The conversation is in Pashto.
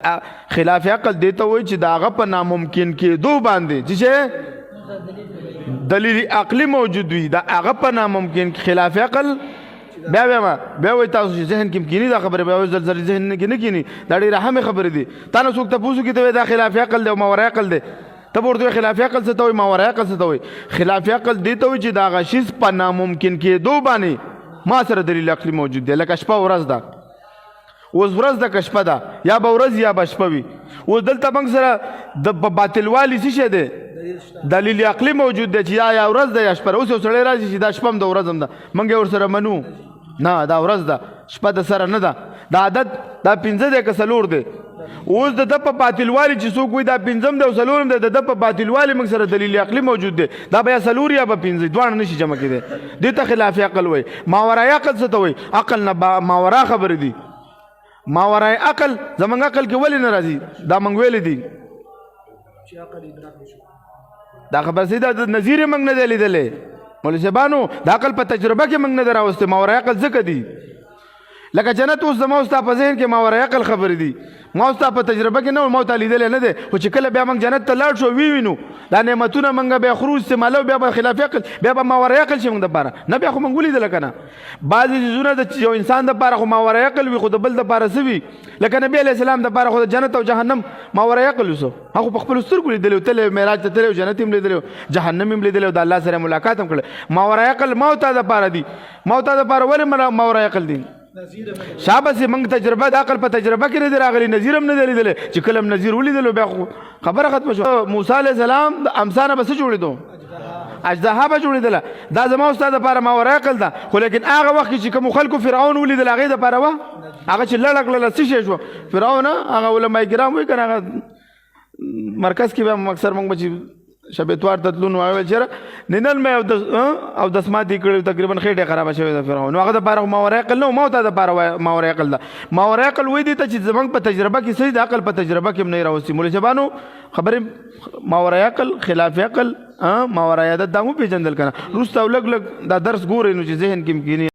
خلاف عقل دیته وای چې دا هغه په ناممکن کېدو باندې چې دلیل عقلی موجود وي دا هغه په ناممکن خلاف عقل بیا وای تاسو چې ذهن کې کینی دا خبره بیا زلزلې ذهن کې نه کینی دا ډېره اهمه خبره دي تا نه څوک تاسو کې ته دا خلاف عقل دی او ماورا عقل دی ته ورته خلاف عقل څه ته وای ماورا عقل څه ته وای خلاف عقل دیته وای چې دا غشیز په ناممکن کېدو باندې ما سره دلیل عقلی موجود دی لکه شپه ورځ ده اوس ورځ د کشپه ده یا به ورځ یا به شپه وي اوس دلته موږ سره د باطلوالي څه شی دی دلیل عقلی موجود دی چې یا ورځ ده یا شپه اوس یو سړی راځي چې دا شپه هم د ورځ هم ده موږ یې ورسره منو نه دا ورځ ده شپه د سره نه ده دا عادت دا پنځه دی که څلور دی اوس د ده په باطلوالي چې څوک وایي دا پنځم دی او څلور هم دی د ده په باطلوالي موږ سره دلیل عقلی موجود دی دا به یا څلور یا به پنځه دواړه نشي جمع کېدی دې ته خلاف عقل وایي ماورای عقل څه ته وایي عقل نه ماورا خبرې دي ماورای عقل زمونږ عقل کې ولې نه راځي دا موږ ویلې دي دا خبر سي دا نظیر یې موږ نه دی لیدلی مولوي صاحبانو د عقل په تجربه کې موږ نه دی راوستی ماورای عقل ځکه دي لکه جنت اوس زما ستا په ذهن کې ماورای عقل خبرې دي ما ستا په تجربه کې نه ما ته لیدلی نه دی خو چې کله بیا موږ جنت ته لاړ شو وینو دا نعمتونه موږ بیا خرو استعمالو بیا به خلاف عقل بیا به ماورای عقل شي موږ دپاره نه بیا خو موږ ولیدله که نه بعضې څیزونه د یو انسان دپاره خو ماورای عقل وي خو د بل دپاره څه وي لکه نبي علیه السلام دپاره خو د جنت او جهنم ماورای عقل وسو هغه په خپلو سترګو لیدلی و تللی معراج ته تللی و جنت هم لیدلی و جهنم هم لیدلی و د الله سره ملاقات هم کړی ماورای عقل ما او تا دپاره دي ما او تا دپاره ولې ماورای عقل دي شابه موږ تجربه د عقل په تجربه کې نه دی راغلی نظیر هم نه دی لیدلی چې کله هم نظیر ولیدلو بیا خو خبره ختمه شوه موسی علیه السلام د امسا نه به څه جوړېدو اژدها به جوړېدله دا زما او ستا دپاره ماورای عقل ده خو لیکن هغه وخت کې چې کومو خلکو فرعون ولیدل هغې دپاره وه هغه چې لړه کړله څه شی شوه فرعون هغه علما کرام وایي که نه هغه مرکز کې به اکثر موږ به چې شب اتوار ته تلو نو ویل چېرې نن مې اودس ماتې کړې تقریبا خېټې خرابه شوې ده فرعون نو هغه دپاره ماورای عقل نه و ما ته دپاره ماورای عقل ده ماورای عقل وایي دې ته چې زموږ په تجربه کې صحیح د عقل په تجربه کې هم نه راوستي مولوي صاحبانو خبرې ماورای عقل خلاف عقل ماورای عادت دا مو پېژندل که نه وروسته لږ دا درس ګورئ نو چې ذهن کې هم کښېني